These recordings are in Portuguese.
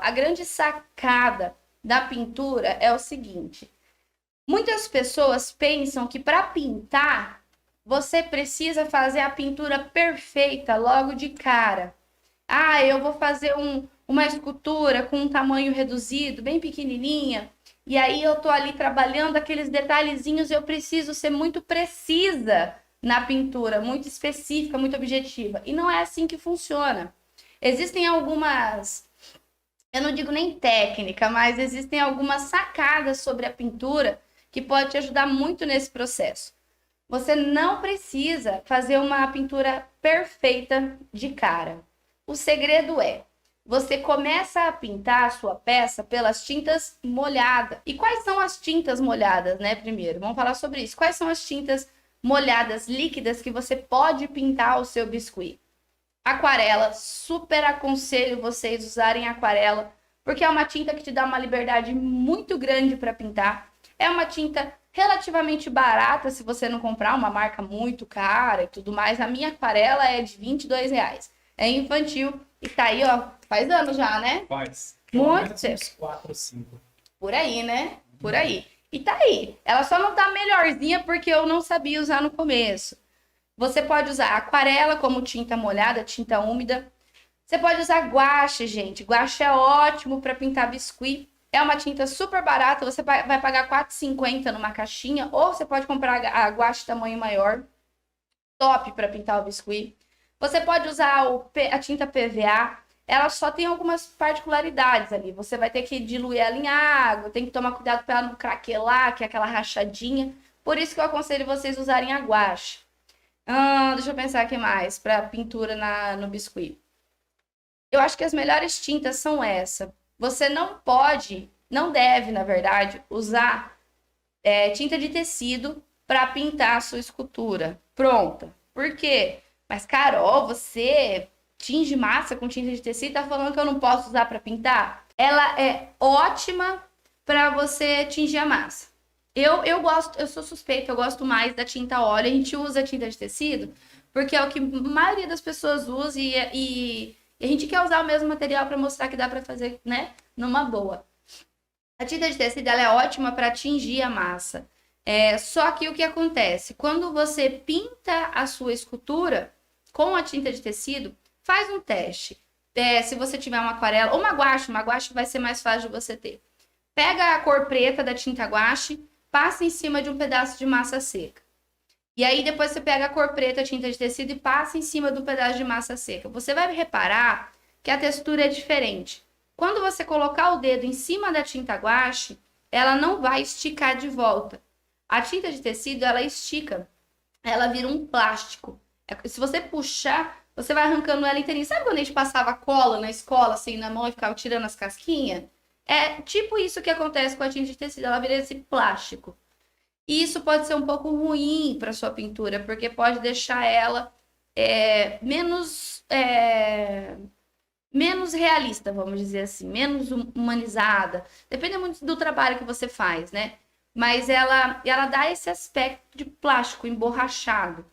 a grande sacada da pintura é o seguinte: muitas pessoas pensam que para pintar você precisa fazer a pintura perfeita logo de cara. Ah, eu vou fazer uma escultura com um tamanho reduzido, bem pequenininha, e aí eu tô ali trabalhando aqueles detalhezinhos, eu preciso ser muito precisa na pintura, muito específica, muito objetiva. E não é assim que funciona. Existem algumas, eu não digo nem técnica, mas existem algumas sacadas sobre a pintura que pode te ajudar muito nesse processo. Você não precisa fazer uma pintura perfeita de cara. O segredo é, você começa a pintar a sua peça pelas tintas molhadas. E quais são as tintas molhadas, né? Primeiro, vamos falar sobre isso. Quais são as tintas molhadas líquidas que você pode pintar o seu biscuit? Aquarela, super aconselho vocês usarem aquarela, porque é uma tinta que te dá uma liberdade muito grande para pintar. É uma tinta relativamente barata se você não comprar uma marca muito cara e tudo mais. A minha aquarela é de R$ 22. É infantil e tá aí, ó, faz anos já, né? Faz. Muito tempo. 4 ou 5. Por aí, né? Por aí. E tá aí. Ela só não tá melhorzinha porque eu não sabia usar no começo. Você pode usar aquarela como tinta molhada, tinta úmida. Você pode usar guache, gente. Guache é ótimo para pintar biscuit. É uma tinta super barata. Você vai pagar R$ 4,50 numa caixinha. Ou você pode comprar a guache tamanho maior. Top para pintar o biscuit. Você pode usar a tinta PVA. Ela só tem algumas particularidades ali. Você vai ter que diluir ela em água. Tem que tomar cuidado para ela não craquelar, que é aquela rachadinha. Por isso que eu aconselho vocês usarem a guache. Deixa eu pensar aqui mais para pintura no biscuit. Eu acho que as melhores tintas são essa. Você não pode, não deve, na verdade, usar tinta de tecido para pintar a sua escultura pronta. Por quê? Mas, Carol, você tinge massa com tinta de tecido e tá falando que eu não posso usar para pintar? Ela é ótima para você tingir a massa. Eu gosto, eu sou suspeita, eu gosto mais da tinta óleo. A gente usa tinta de tecido porque é o que a maioria das pessoas usa e a gente quer usar o mesmo material para mostrar que dá para fazer, né, numa boa. A tinta de tecido ela é ótima para tingir a massa. Só que o que acontece? Quando você pinta a sua escultura com a tinta de tecido, faz um teste. Se você tiver uma aquarela ou uma guache vai ser mais fácil de você ter. Pega a cor preta da tinta guache, passa em cima de um pedaço de massa seca. E aí depois você pega a cor preta, a tinta de tecido, e passa em cima do pedaço de massa seca. Você vai reparar que a textura é diferente. Quando você colocar o dedo em cima da tinta guache, ela não vai esticar de volta. A tinta de tecido, ela estica. Ela vira um plástico. Se você puxar, você vai arrancando ela inteirinha. Sabe quando a gente passava cola na escola, assim, na mão e ficava tirando as casquinhas? É tipo isso que acontece com a tinta de tecido. Ela vira esse plástico. E isso pode ser um pouco ruim para sua pintura, porque pode deixar ela menos realista, vamos dizer assim, menos humanizada. Depende muito do trabalho que você faz, né? Mas ela dá esse aspecto de plástico emborrachado.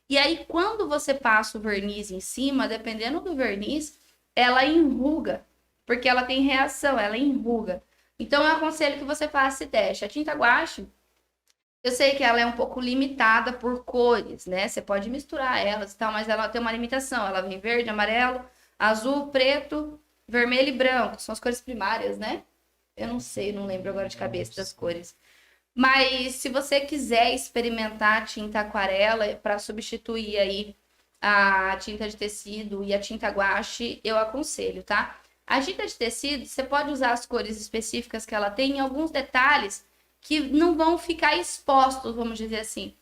E aí, quando você passa o verniz em cima, dependendo do verniz, ela enruga, porque ela tem reação, ela enruga. Então, eu aconselho que você faça esse teste. A tinta guache, eu sei que ela é um pouco limitada por cores, né? Você pode misturar elas e tal, mas ela tem uma limitação. Ela vem verde, amarelo, azul, preto, vermelho e branco. São as cores primárias, né? Eu não sei, não lembro agora de cabeça das cores. Mas se você quiser experimentar a tinta aquarela para substituir aí a tinta de tecido e a tinta guache, eu aconselho, tá? A tinta de tecido, você pode usar as cores específicas que ela tem em alguns detalhes que não vão ficar expostos, vamos dizer assim.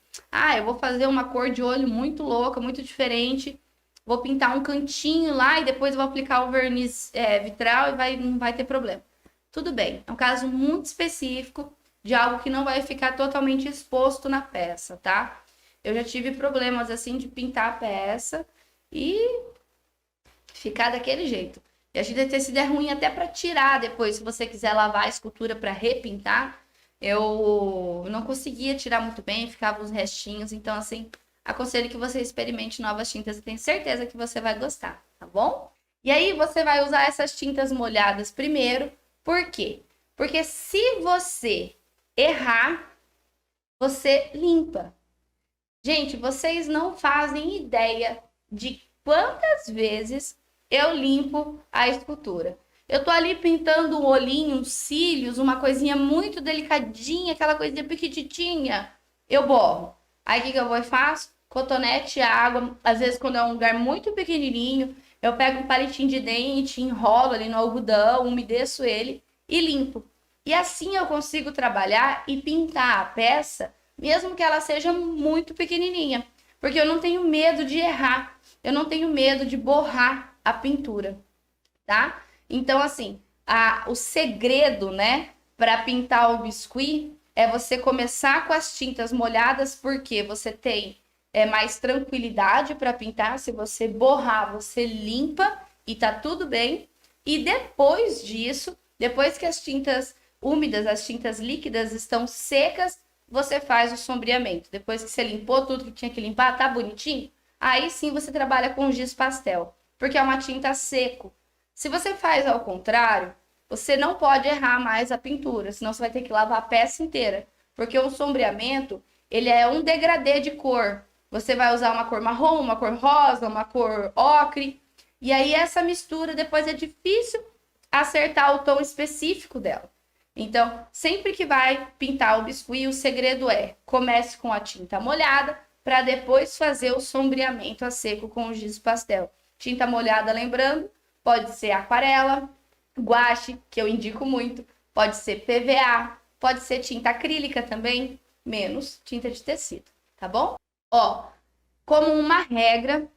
Eu vou fazer uma cor de olho muito louca, muito diferente. Vou pintar um cantinho lá e depois vou aplicar o verniz vitral e não vai ter problema. Tudo bem, é um caso muito específico de algo que não vai ficar totalmente exposto na peça, tá? Eu já tive problemas assim de pintar a peça e ficar daquele jeito. E a tinta de tecido é ruim até para tirar depois, se você quiser lavar a escultura para repintar. Eu não conseguia tirar muito bem, ficava uns restinhos. Então, assim, aconselho que você experimente novas tintas e tenho certeza que você vai gostar, tá bom? E aí você vai usar essas tintas molhadas primeiro. Por quê? Porque se você errar, você limpa. Gente, vocês não fazem ideia de quantas vezes eu limpo a escultura. Eu tô ali pintando um olhinho, uns cílios, uma coisinha muito delicadinha, aquela coisinha pequititinha. Eu borro. Aí o que eu vou e faço? Cotonete, água. Às vezes, quando é um lugar muito pequenininho, eu pego um palitinho de dente, enrolo ali no algodão, umedeço ele e limpo. E assim eu consigo trabalhar e pintar a peça, mesmo que ela seja muito pequenininha. Porque eu não tenho medo de errar. Eu não tenho medo de borrar a pintura, tá? Então, assim, o segredo, né, para pintar o biscuit é você começar com as tintas molhadas, porque você tem mais tranquilidade para pintar. Se você borrar, você limpa e tá tudo bem. E depois disso, depois que as tintas úmidas, as tintas líquidas estão secas, você faz o sombreamento. Depois que você limpou tudo que tinha que limpar, tá bonitinho? Aí sim você trabalha com giz pastel, porque é uma tinta seco. Se você faz ao contrário, você não pode errar mais a pintura, senão você vai ter que lavar a peça inteira. Porque o sombreamento, ele é um degradê de cor. Você vai usar uma cor marrom, uma cor rosa, uma cor ocre. E aí essa mistura depois é difícil acertar o tom específico dela. Então, sempre que vai pintar o biscuit, o segredo é: comece com a tinta molhada para depois fazer o sombreamento a seco com o giz pastel. Tinta molhada, lembrando, pode ser aquarela, guache, que eu indico muito, pode ser PVA, pode ser tinta acrílica também, menos tinta de tecido, tá bom? Ó, como uma regra,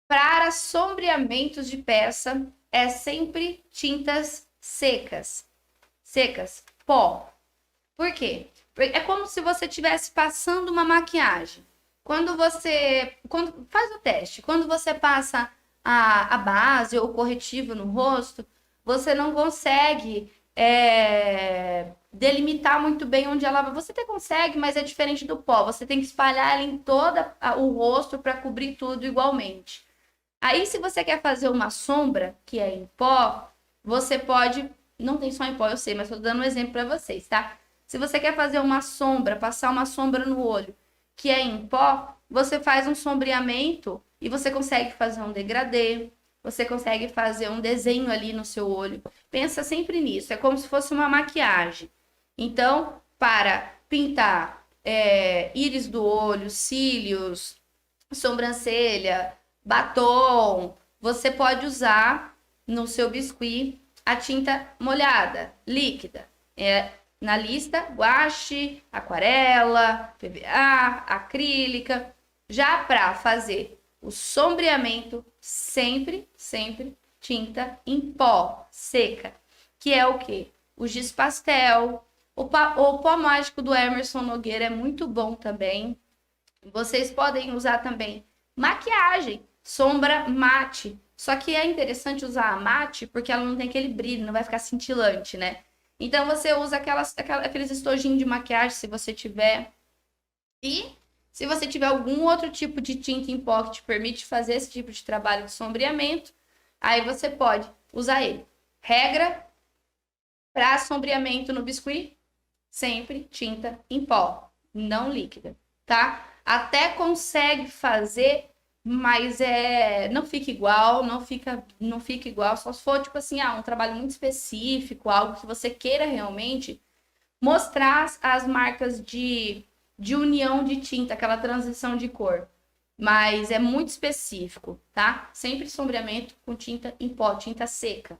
para sombreamentos de peça, é sempre tintas secas. Secas, pó. Por quê? É como se você estivesse passando uma maquiagem. Quando faz o teste, quando você passa a base ou o corretivo no rosto, você não consegue delimitar muito bem onde ela vai. Você até consegue, mas é diferente do pó. Você tem que espalhar ela em todo o rosto para cobrir tudo igualmente. Aí, se você quer fazer uma sombra, que é em pó, você pode... Não tem só em pó, eu sei, mas estou dando um exemplo para vocês, tá? Se você quer fazer uma sombra, passar uma sombra no olho, que é em pó, você faz um sombreamento e você consegue fazer um degradê, você consegue fazer um desenho ali no seu olho. Pensa sempre nisso, é como se fosse uma maquiagem. Então, para pintar íris do olho, cílios, sobrancelha, batom, você pode usar no seu biscuit a tinta molhada, líquida. Na lista, guache, aquarela, PVA, acrílica. Já para fazer o sombreamento, sempre tinta em pó, seca. Que é o quê? O giz pastel. O pó mágico do Emerson Nogueira é muito bom também. Vocês podem usar também maquiagem, sombra mate. Só que é interessante usar a mate porque ela não tem aquele brilho, não vai ficar cintilante, né? Então você usa aqueles estojinhos de maquiagem, se você tiver. E se você tiver algum outro tipo de tinta em pó que te permite fazer esse tipo de trabalho de sombreamento, aí você pode usar ele. Regra para sombreamento no biscuit, sempre tinta em pó, não líquida, tá? Até consegue fazer, mas não fica igual, não fica igual, só se for tipo assim, um trabalho muito específico, algo que você queira realmente mostrar as marcas de união de tinta, aquela transição de cor. Mas é muito específico, tá? Sempre sombreamento com tinta em pó, tinta seca.